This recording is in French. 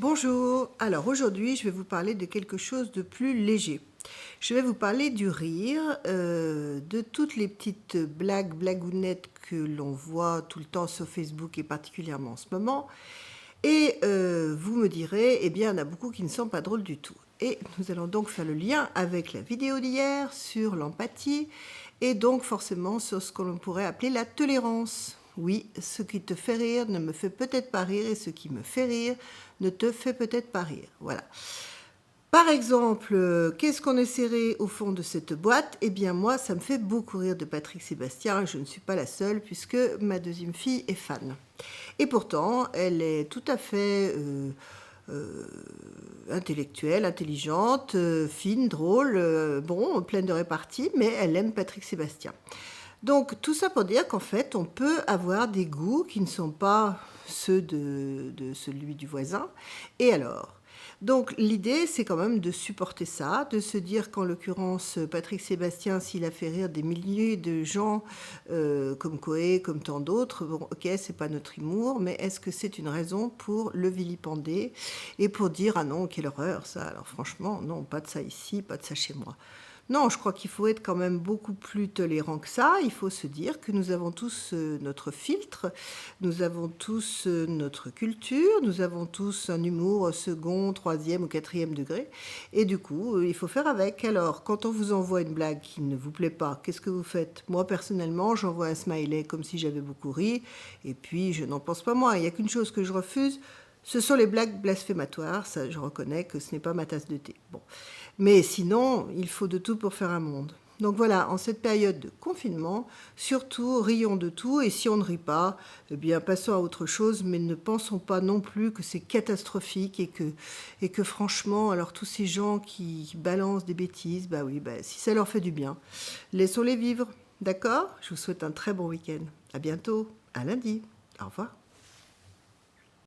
Bonjour, alors aujourd'hui je vais vous parler de quelque chose de plus léger. Je vais vous parler du rire, de toutes les petites blagues, blagounettes que l'on voit tout le temps sur Facebook et particulièrement en ce moment. Et vous me direz, eh bien il y en a beaucoup qui ne sont pas drôles du tout. Et nous allons donc faire le lien avec la vidéo d'hier sur l'empathie et donc forcément sur ce que l'on pourrait appeler la tolérance. Oui, ce qui te fait rire ne me fait peut-être pas rire et ce qui me fait rire ne te fait peut-être pas rire. Voilà. Par exemple, qu'est-ce qu'on essaierait au fond de cette boîte? Eh bien moi, ça me fait beaucoup rire de Patrick Sébastien. Je ne suis pas la seule puisque ma deuxième fille est fan. Et pourtant, elle est tout à fait euh, intellectuelle, intelligente, fine, drôle, bon, pleine de répartie, mais elle aime Patrick Sébastien. Donc tout ça pour dire qu'en fait, on peut avoir des goûts qui ne sont pas ceux de celui du voisin. Et alors? Donc l'idée, c'est quand même de supporter ça, de se dire qu'en l'occurrence, Patrick Sébastien, s'il a fait rire des milliers de gens comme Coé, comme tant d'autres, bon, ok, c'est pas notre humour, mais est-ce que c'est une raison pour le vilipender et pour dire, ah non, quelle horreur ça? Alors franchement, non, pas de ça ici, pas de ça chez moi. Non, je crois qu'il faut être quand même beaucoup plus tolérant que ça. Il faut se dire que nous avons tous notre filtre, nous avons tous notre culture, nous avons tous un humour second, troisième ou quatrième degré. Et du coup, il faut faire avec. Alors, quand on vous envoie une blague qui ne vous plaît pas, qu'est-ce que vous faites? Moi, personnellement, j'envoie un smiley comme si j'avais beaucoup ri. Et puis, je n'en pense pas moins. Il n'y a qu'une chose que je refuse, ce sont les blagues blasphématoires, ça je reconnais que ce n'est pas ma tasse de thé. Bon. Mais sinon, il faut de tout pour faire un monde. Donc voilà, en cette période de confinement, surtout rions de tout et si on ne rit pas, eh bien passons à autre chose, mais ne pensons pas non plus que c'est catastrophique et que franchement, alors tous ces gens qui balancent des bêtises, bah oui, bah, si ça leur fait du bien, laissons-les vivre, d'accord? Je vous souhaite un très bon week-end. À bientôt, à lundi. Au revoir.